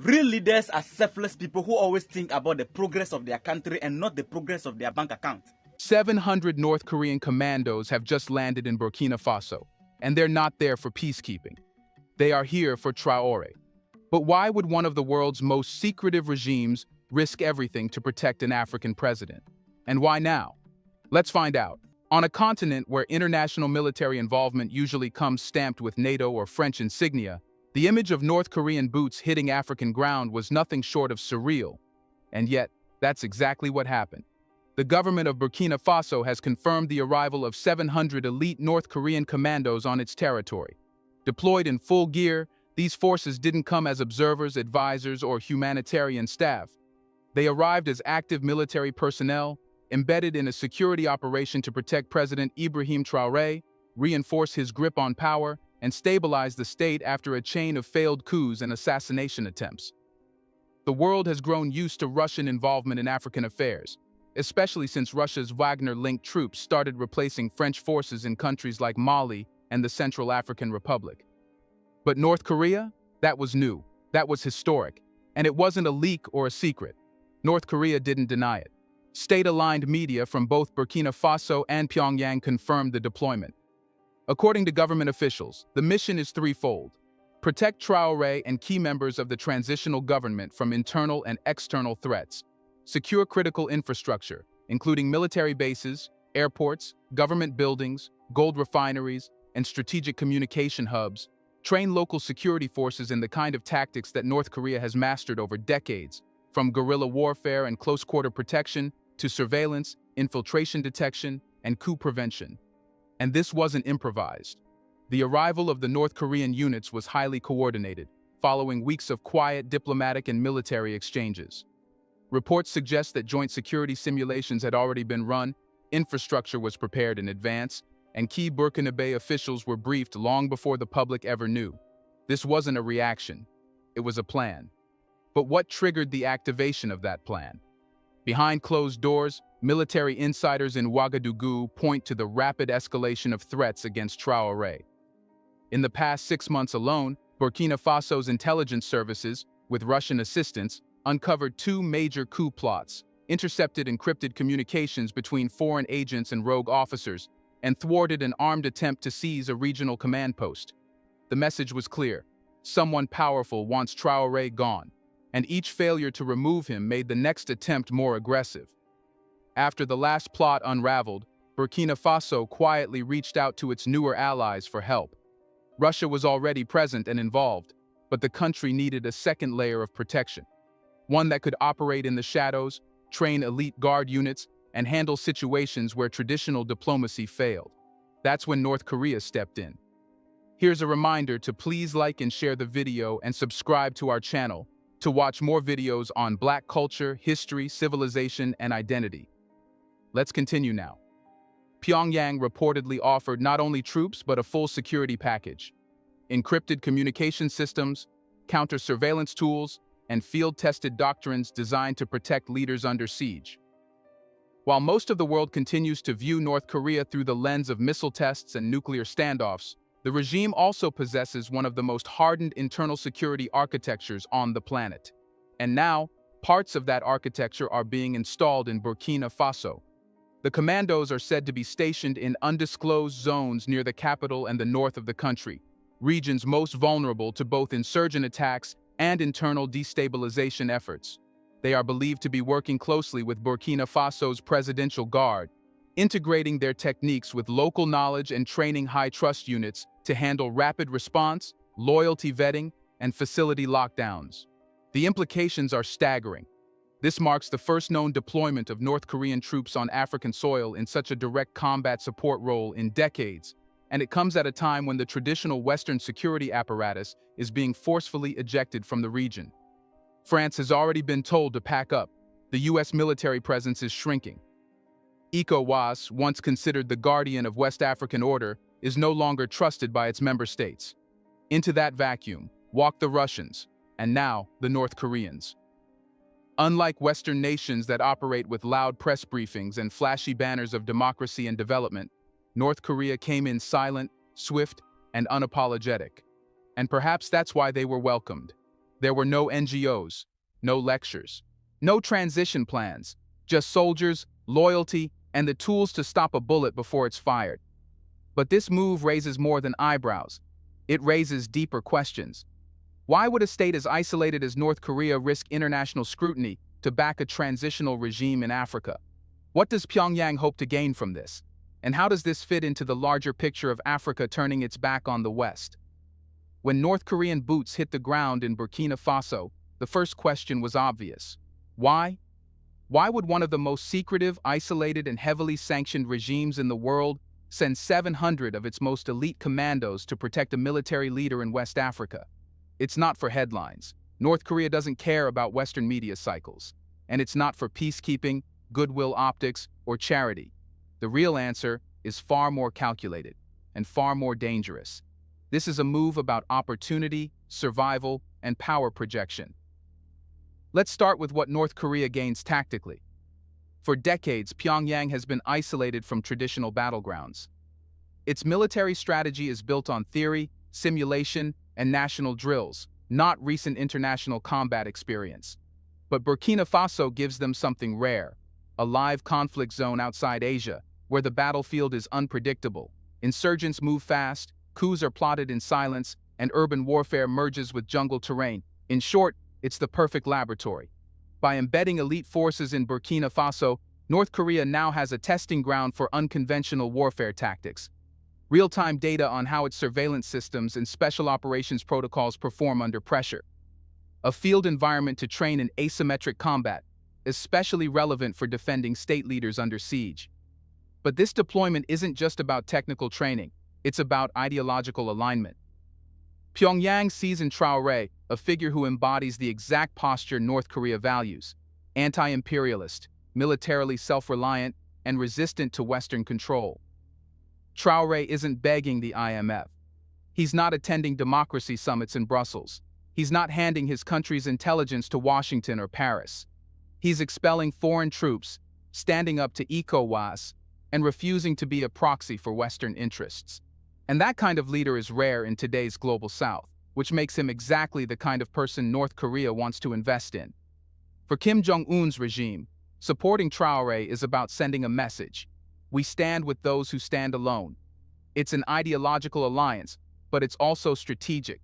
Real leaders are selfless people who always think about the progress of their country and not the progress of their bank account. 700 North Korean commandos have just landed in Burkina Faso, and they're not there for peacekeeping. They are here for Traoré. But why would one of the world's most secretive regimes risk everything to protect an African president? And why now? Let's find out. On a continent where international military involvement usually comes stamped with NATO or French insignia, the image of North Korean boots hitting African ground was nothing short of surreal. And yet, that's exactly what happened. The government of Burkina Faso has confirmed the arrival of 700 elite North Korean commandos on its territory. Deployed in full gear, these forces didn't come as observers, advisors, or humanitarian staff. They arrived as active military personnel, embedded in a security operation to protect President Ibrahim Traoré, reinforce his grip on power, and stabilize the state after a chain of failed coups and assassination attempts. The world has grown used to Russian involvement in African affairs, especially since Russia's Wagner-linked troops started replacing French forces in countries like Mali and the Central African Republic. But North Korea? That was new, that was historic, and it wasn't a leak or a secret. North Korea didn't deny it. State-aligned media from both Burkina Faso and Pyongyang confirmed the deployment. According to government officials, the mission is threefold: protect Traoré and key members of the transitional government from internal and external threats, secure critical infrastructure, including military bases, airports, government buildings, gold refineries, and strategic communication hubs, train local security forces in the kind of tactics that North Korea has mastered over decades, from guerrilla warfare and close-quarter protection to surveillance, infiltration detection, and coup prevention. And this wasn't improvised. The arrival of the North Korean units was highly coordinated, following weeks of quiet diplomatic and military exchanges. Reports suggest that joint security simulations had already been run, infrastructure was prepared in advance, and key Burkinabe officials were briefed long before the public ever knew. This wasn't a reaction. It was a plan. But what triggered the activation of that plan? Behind closed doors, military insiders in Ouagadougou point to the rapid escalation of threats against Traoré. In the past 6 months alone, Burkina Faso's intelligence services, with Russian assistance, uncovered 2 major coup plots, intercepted encrypted communications between foreign agents and rogue officers, and thwarted an armed attempt to seize a regional command post. The message was clear: someone powerful wants Traoré gone, and each failure to remove him made the next attempt more aggressive. After the last plot unraveled, Burkina Faso quietly reached out to its newer allies for help. Russia was already present and involved, but the country needed a second layer of protection, one that could operate in the shadows, train elite guard units, and handle situations where traditional diplomacy failed. That's when North Korea stepped in. Here's a reminder to please like and share the video and subscribe to our channel to watch more videos on Black culture, history, civilization, and identity. Let's continue now. Pyongyang reportedly offered not only troops but a full security package: encrypted communication systems, counter-surveillance tools, and field-tested doctrines designed to protect leaders under siege. While most of the world continues to view North Korea through the lens of missile tests and nuclear standoffs, the regime also possesses one of the most hardened internal security architectures on the planet. And now, parts of that architecture are being installed in Burkina Faso. The commandos are said to be stationed in undisclosed zones near the capital and the north of the country, regions most vulnerable to both insurgent attacks and internal destabilization efforts. They are believed to be working closely with Burkina Faso's Presidential Guard, integrating their techniques with local knowledge and training high-trust units to handle rapid response, loyalty vetting, and facility lockdowns. The implications are staggering. This marks the first known deployment of North Korean troops on African soil in such a direct combat support role in decades, and it comes at a time when the traditional Western security apparatus is being forcefully ejected from the region. France has already been told to pack up. The U.S. military presence is shrinking. ECOWAS, once considered the guardian of West African order, is no longer trusted by its member states. Into that vacuum walk the Russians, and now the North Koreans. Unlike Western nations that operate with loud press briefings and flashy banners of democracy and development, North Korea came in silent, swift, and unapologetic. And perhaps that's why they were welcomed. There were no NGOs, no lectures, no transition plans, just soldiers, loyalty, and the tools to stop a bullet before it's fired. But this move raises more than eyebrows. It raises deeper questions. Why would a state as isolated as North Korea risk international scrutiny to back a transitional regime in Africa? What does Pyongyang hope to gain from this? And how does this fit into the larger picture of Africa turning its back on the West? When North Korean boots hit the ground in Burkina Faso, the first question was obvious. Why? Why would one of the most secretive, isolated, and heavily sanctioned regimes in the world send 700 of its most elite commandos to protect a military leader in West Africa? It's not for headlines. North Korea doesn't care about Western media cycles. And it's not for peacekeeping, goodwill optics, or charity. The real answer is far more calculated and far more dangerous. This is a move about opportunity, survival, and power projection. Let's start with what North Korea gains tactically. For decades, Pyongyang has been isolated from traditional battlegrounds. Its military strategy is built on theory, simulation, and national drills, not recent international combat experience. But Burkina Faso gives them something rare, a live conflict zone outside Asia, where the battlefield is unpredictable. Insurgents move fast, coups are plotted in silence, and urban warfare merges with jungle terrain. In short, it's the perfect laboratory. By embedding elite forces in Burkina Faso, North Korea now has a testing ground for unconventional warfare tactics. Real-time data on how its surveillance systems and special operations protocols perform under pressure. A field environment to train in asymmetric combat, especially relevant for defending state leaders under siege. But this deployment isn't just about technical training, it's about ideological alignment. Pyongyang sees in Traoré a figure who embodies the exact posture North Korea values: anti-imperialist, militarily self-reliant, and resistant to Western control. Traoré isn't begging the IMF. He's not attending democracy summits in Brussels. He's not handing his country's intelligence to Washington or Paris. He's expelling foreign troops, standing up to ECOWAS, and refusing to be a proxy for Western interests. And that kind of leader is rare in today's global South, which makes him exactly the kind of person North Korea wants to invest in. For Kim Jong-un's regime, supporting Traoré is about sending a message. We stand with those who stand alone. It's an ideological alliance, but it's also strategic.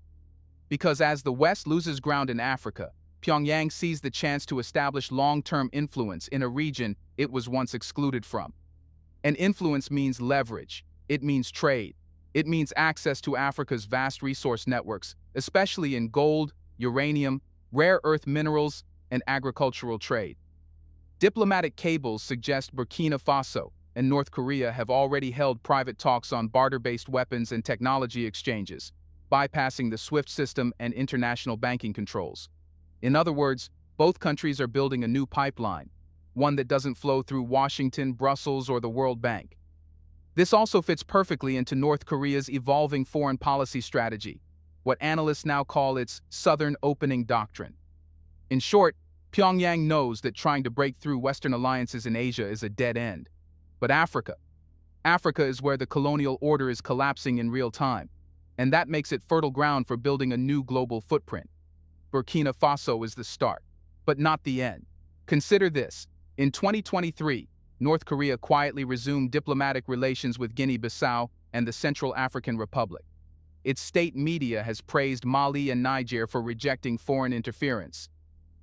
Because as the West loses ground in Africa, Pyongyang sees the chance to establish long-term influence in a region it was once excluded from. And influence means leverage. It means trade. It means access to Africa's vast resource networks, especially in gold, uranium, rare earth minerals, and agricultural trade. Diplomatic cables suggest Burkina Faso and North Korea have already held private talks on barter-based weapons and technology exchanges, bypassing the SWIFT system and international banking controls. In other words, both countries are building a new pipeline, one that doesn't flow through Washington, Brussels, or the World Bank. This also fits perfectly into North Korea's evolving foreign policy strategy, what analysts now call its Southern Opening Doctrine. In short, Pyongyang knows that trying to break through Western alliances in Asia is a dead end. But Africa is where the colonial order is collapsing in real time, and that makes it fertile ground for building a new global footprint. Burkina Faso is the start, but not the end. Consider this. In 2023, North Korea quietly resumed diplomatic relations with Guinea-Bissau and the Central African Republic. Its state media has praised Mali and Niger for rejecting foreign interference.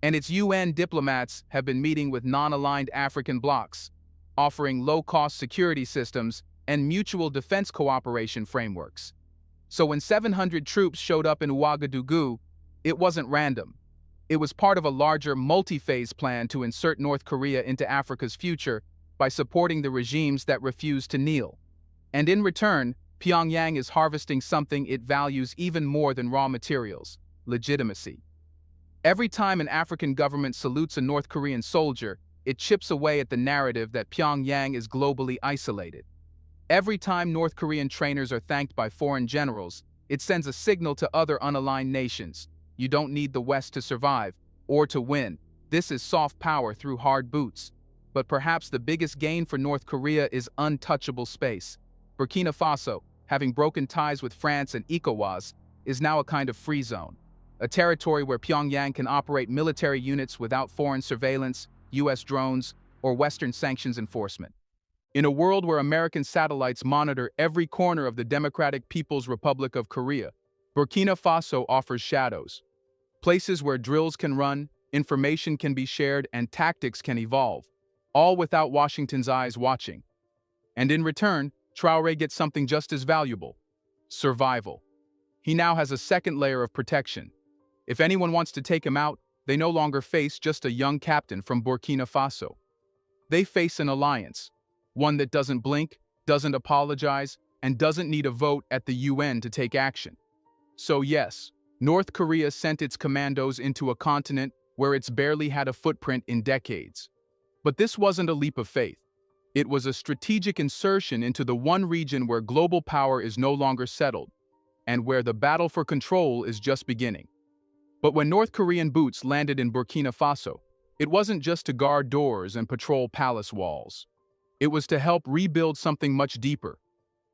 And its UN diplomats have been meeting with non-aligned African blocs, offering low-cost security systems and mutual defense cooperation frameworks. So when 700 troops showed up in Ouagadougou, it wasn't random. It was part of a larger multi-phase plan to insert North Korea into Africa's future by supporting the regimes that refuse to kneel. And in return, Pyongyang is harvesting something it values even more than raw materials: legitimacy. Every time an African government salutes a North Korean soldier, it chips away at the narrative that Pyongyang is globally isolated. Every time North Korean trainers are thanked by foreign generals, it sends a signal to other unaligned nations: you don't need the West to survive or to win. This is soft power through hard boots. But perhaps the biggest gain for North Korea is untouchable space. Burkina Faso, having broken ties with France and ECOWAS, is now a kind of free zone. a territory where Pyongyang can operate military units without foreign surveillance, US drones, or Western sanctions enforcement. In a world where American satellites monitor every corner of the Democratic People's Republic of Korea, Burkina Faso offers shadows. Places where drills can run, information can be shared, and tactics can evolve, all without Washington's eyes watching. And in return, Traoré gets something just as valuable: survival. He now has a second layer of protection. If anyone wants to take him out, they no longer face just a young captain from Burkina Faso. They face an alliance, one that doesn't blink, doesn't apologize, and doesn't need a vote at the UN to take action. So yes, North Korea sent its commandos into a continent where it's barely had a footprint in decades. But this wasn't a leap of faith. It was a strategic insertion into the one region where global power is no longer settled, and where the battle for control is just beginning. But when North Korean boots landed in Burkina Faso, it wasn't just to guard doors and patrol palace walls. It was to help rebuild something much deeper: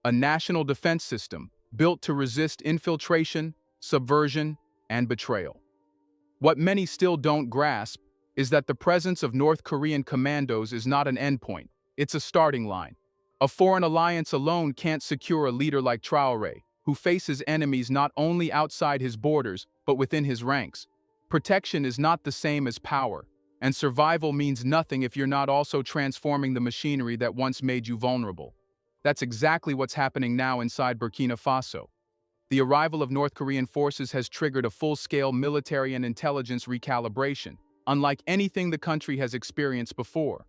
a national defense system built to resist infiltration, subversion, and betrayal. What many still don't grasp is that the presence of North Korean commandos is not an endpoint, it's a starting line. A foreign alliance alone can't secure a leader like Traoré, who faces enemies not only outside his borders, but within his ranks. Protection is not the same as power, and survival means nothing if you're not also transforming the machinery that once made you vulnerable. That's exactly what's happening now inside Burkina Faso. The arrival of North Korean forces has triggered a full-scale military and intelligence recalibration, unlike anything the country has experienced before.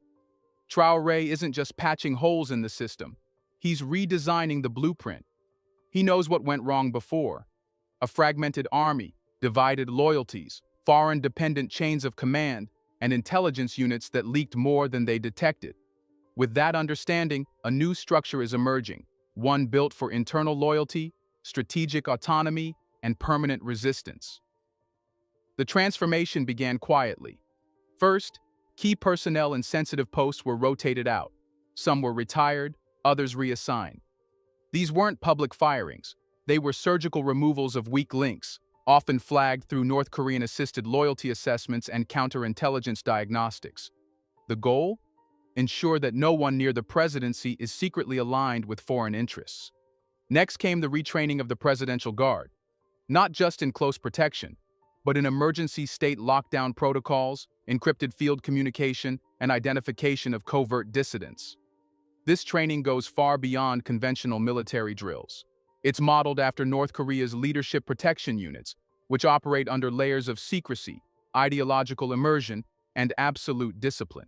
Traoré isn't just patching holes in the system, he's redesigning the blueprint. He knows what went wrong before: a fragmented army, divided loyalties, foreign dependent chains of command, and intelligence units that leaked more than they detected. With that understanding, a new structure is emerging, one built for internal loyalty, strategic autonomy, and permanent resistance. The transformation began quietly. First, key personnel in sensitive posts were rotated out. Some were retired, others reassigned. These weren't public firings. They were surgical removals of weak links, often flagged through North Korean-assisted loyalty assessments and counterintelligence diagnostics. The goal? Ensure that no one near the presidency is secretly aligned with foreign interests. Next came the retraining of the Presidential Guard, not just in close protection, but in emergency state lockdown protocols, encrypted field communication, and identification of covert dissidents. This training goes far beyond conventional military drills. It's modeled after North Korea's leadership protection units, which operate under layers of secrecy, ideological immersion, and absolute discipline.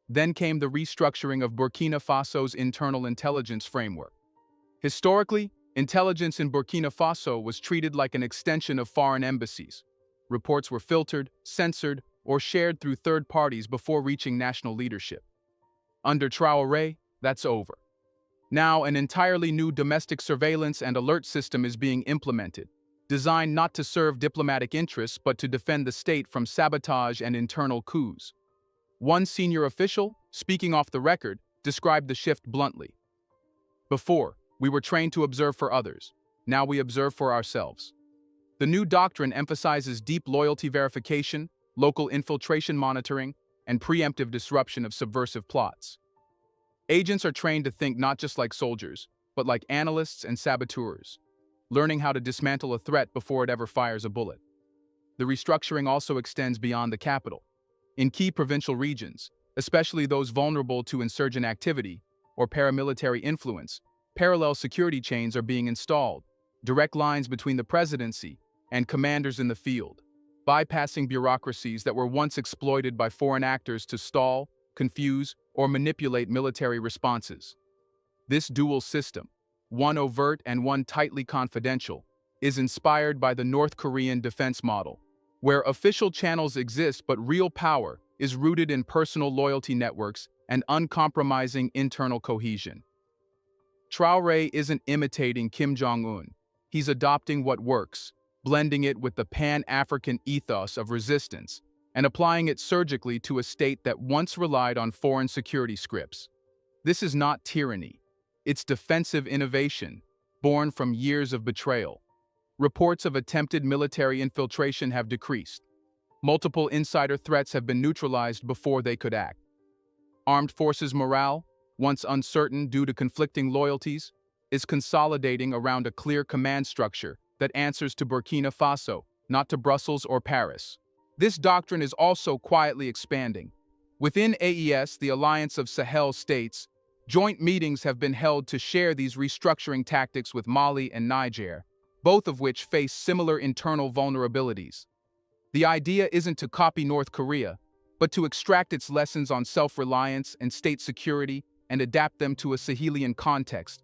Then came the restructuring of Burkina Faso's internal intelligence framework. Historically, intelligence in Burkina Faso was treated like an extension of foreign embassies. Reports were filtered, censored, or shared through third parties before reaching national leadership. Under Traoré, that's over. Now, an entirely new domestic surveillance and alert system is being implemented, designed not to serve diplomatic interests but to defend the state from sabotage and internal coups. One senior official, speaking off the record, described the shift bluntly. Before, we were trained to observe for others. Now we observe for ourselves. The new doctrine emphasizes deep loyalty verification, local infiltration monitoring, and preemptive disruption of subversive plots. Agents are trained to think not just like soldiers, but like analysts and saboteurs, learning how to dismantle a threat before it ever fires a bullet. The restructuring also extends beyond the capital. In key provincial regions, especially those vulnerable to insurgent activity or paramilitary influence, parallel security chains are being installed, direct lines between the presidency and commanders in the field, bypassing bureaucracies that were once exploited by foreign actors to stall, confuse, or manipulate military responses. This dual system, one overt and one tightly confidential, is inspired by the North Korean defense model, where official channels exist but real power is rooted in personal loyalty networks and uncompromising internal cohesion. Traoré isn't imitating Kim Jong-un. He's adopting what works, blending it with the Pan-African ethos of resistance, and applying it surgically to a state that once relied on foreign security scripts. This is not tyranny. It's defensive innovation, born from years of betrayal. reports of attempted military infiltration have decreased. Multiple insider threats have been neutralized before they could act. Armed forces morale, once uncertain due to conflicting loyalties, is consolidating around a clear command structure that answers to Burkina Faso, not to Brussels or Paris. This doctrine is also quietly expanding. Within AES, the Alliance of Sahel States, joint meetings have been held to share these restructuring tactics with Mali and Niger, both of which face similar internal vulnerabilities. The idea isn't to copy North Korea, but to extract its lessons on self-reliance and state security and adapt them to a Sahelian context.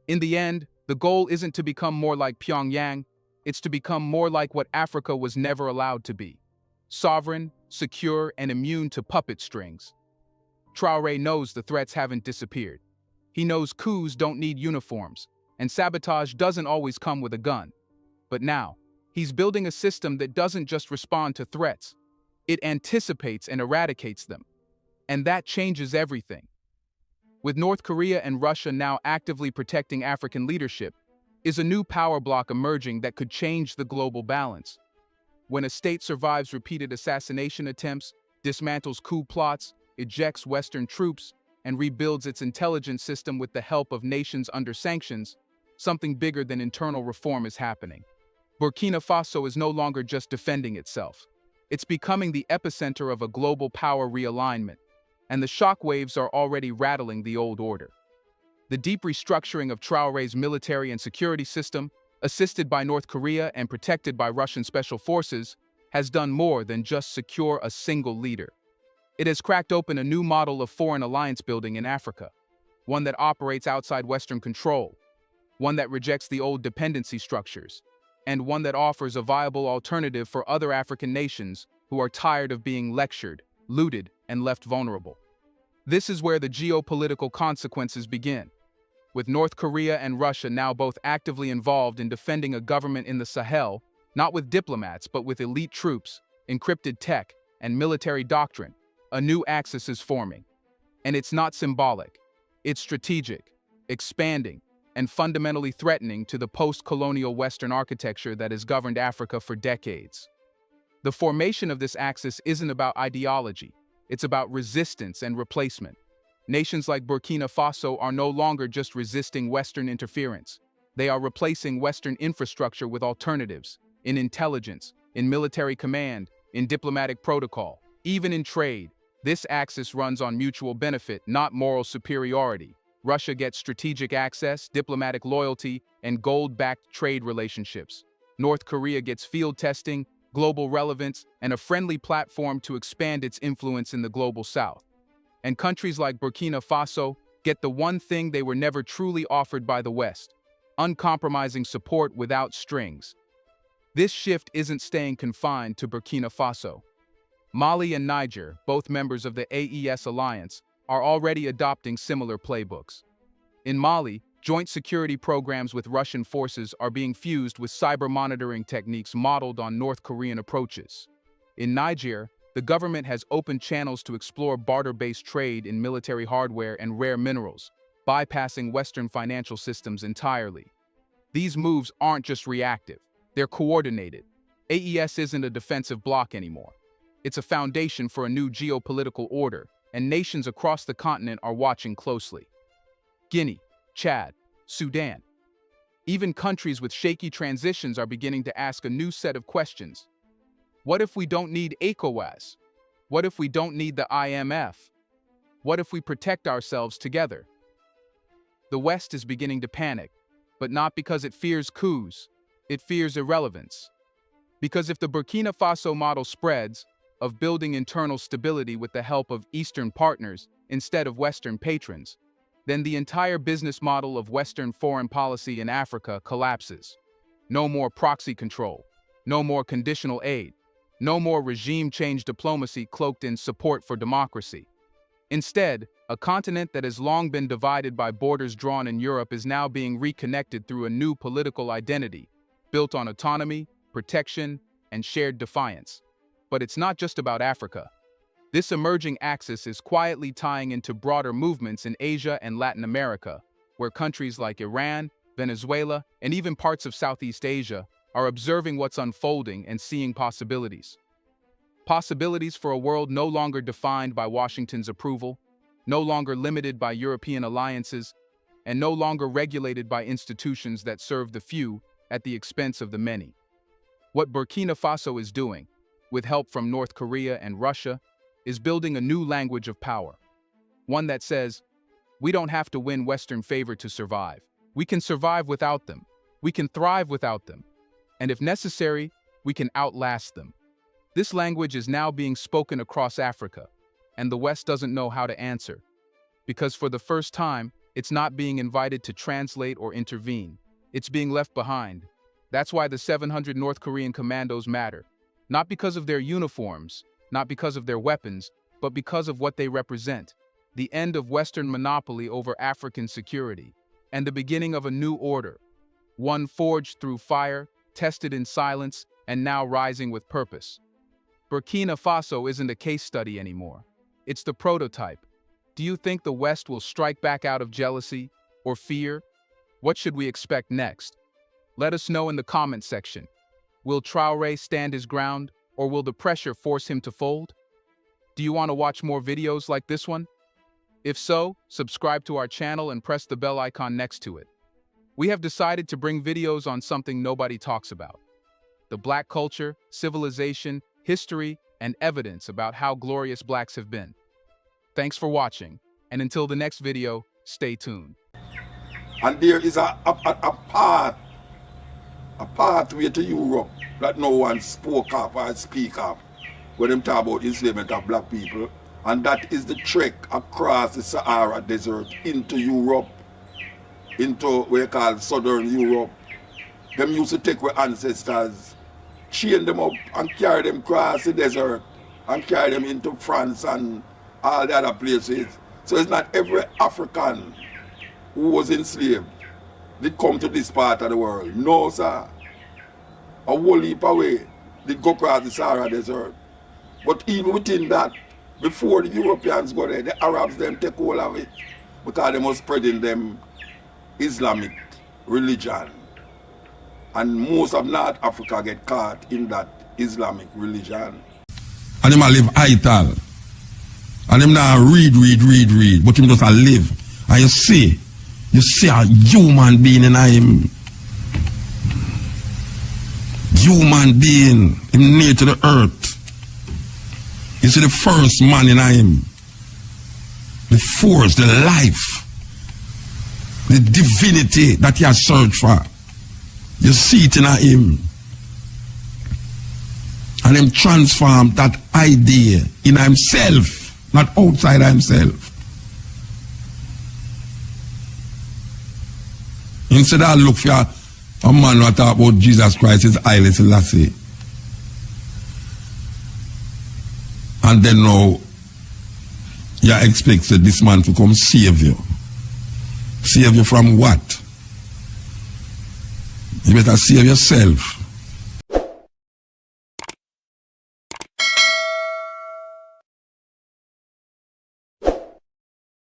In the end, the goal isn't to become more like Pyongyang, it's to become more like what Africa was never allowed to be: sovereign, secure, and immune to puppet strings. Traoré knows the threats haven't disappeared. He knows coups don't need uniforms, and sabotage doesn't always come with a gun. But now, he's building a system that doesn't just respond to threats, it anticipates and eradicates them. And that changes everything. With North Korea and Russia now actively protecting African leadership, is a new power block emerging that could change the global balance. When a state survives repeated assassination attempts, dismantles coup plots, ejects Western troops, and rebuilds its intelligence system with the help of nations under sanctions, something bigger than internal reform is happening. Burkina Faso is no longer just defending itself. It's becoming the epicenter of a global power realignment, and the shockwaves are already rattling the old order. The deep restructuring of Traoré's military and security system, assisted by North Korea and protected by Russian special forces, has done more than just secure a single leader. It has cracked open a new model of foreign alliance building in Africa, one that operates outside Western control, one that rejects the old dependency structures, and one that offers a viable alternative for other African nations who are tired of being lectured, looted, and left vulnerable. This is where the geopolitical consequences begin. With North Korea and Russia now both actively involved in defending a government in the Sahel, not with diplomats but with elite troops, encrypted tech, and military doctrine, a new axis is forming. And it's not symbolic. It's strategic, expanding, and fundamentally threatening to the post-colonial Western architecture that has governed Africa for decades. The formation of this axis isn't about ideology, it's about resistance and replacement. Nations like Burkina Faso are no longer just resisting Western interference. They are replacing Western infrastructure with alternatives, in intelligence, in military command, in diplomatic protocol, even in trade. This axis runs on mutual benefit, not moral superiority. Russia gets strategic access, diplomatic loyalty, and gold-backed trade relationships. North Korea gets field testing, global relevance, and a friendly platform to expand its influence in the global south. And countries like Burkina Faso get the one thing they were never truly offered by the West: uncompromising support without strings. This shift isn't staying confined to Burkina Faso. Mali and Niger, both members of the AES alliance, are already adopting similar playbooks. In Mali, joint security programs with Russian forces are being fused with cyber monitoring techniques modeled on North Korean approaches. In Niger, the government has opened channels to explore barter-based trade in military hardware and rare minerals, bypassing Western financial systems entirely. These moves aren't just reactive, they're coordinated. AES isn't a defensive bloc anymore. It's a foundation for a new geopolitical order, and nations across the continent are watching closely. Guinea, Chad, Sudan. Even countries with shaky transitions are beginning to ask a new set of questions. What if we don't need ECOWAS? What if we don't need the IMF? What if we protect ourselves together? The West is beginning to panic, but not because it fears coups, it fears irrelevance. Because if the Burkina Faso model spreads, of building internal stability with the help of Eastern partners instead of Western patrons, then the entire business model of Western foreign policy in Africa collapses. No more proxy control, no more conditional aid, no more regime change diplomacy cloaked in support for democracy. Instead, a continent that has long been divided by borders drawn in Europe is now being reconnected through a new political identity, built on autonomy, protection, and shared defiance. But it's not just about Africa. This emerging axis is quietly tying into broader movements in Asia and Latin America, where countries like Iran, Venezuela, and even parts of Southeast Asia are observing what's unfolding and seeing possibilities. Possibilities for a world no longer defined by Washington's approval, no longer limited by European alliances, and no longer regulated by institutions that serve the few at the expense of the many. What Burkina Faso is doing, with help from North Korea and Russia, is building a new language of power. One that says, we don't have to win Western favor to survive. We can survive without them. We can thrive without them. And if necessary, we can outlast them. This language is now being spoken across Africa, and the West doesn't know how to answer. Because for the first time, it's not being invited to translate or intervene. It's being left behind. That's why the 700 North Korean commandos matter. Not because of their uniforms, not because of their weapons, but because of what they represent. The end of Western monopoly over African security, and the beginning of a new order. One forged through fire, tested in silence, and now rising with purpose. Burkina Faso isn't a case study anymore. It's the prototype. Do you think the West will strike back out of jealousy or fear? What should we expect next? Let us know in the comment section. Will Traoré stand his ground, or will the pressure force him to fold? Do you want to watch more videos like this one? If so, subscribe to our channel and press the bell icon next to it. We have decided to bring videos on something nobody talks about. The Black culture, civilization, history, and evidence about how glorious Blacks have been. Thanks for watching, and until the next video, stay tuned. And there is a pathway to Europe that no one spoke of or speak of when them talk about enslavement of black people, and that is the trek across the Sahara Desert into Europe, into what we call Southern Europe. Them used to take our ancestors, chain them up and carry them across the desert and carry them into France and all the other places. So it's not every African who was enslaved did come to this part of the world. No, sir. A whole heap away did go across the Sahara Desert. But even within that, before the Europeans go there, the Arabs them take hold of it because they were spreading them Islamic religion. And most of North Africa get caught in that Islamic religion. And them live ital. And them now read, but him just a live. And you see a human being in him. Human being, him near to the earth. You see the first man in him. The force, the life, the divinity that he has searched for. You see it in him. And him transform that idea in himself. Not outside himself. Instead of look for a man who talk about Jesus Christ is Haile Selassie. And then now you expect that this man to come save you. Save you from what? You better save yourself.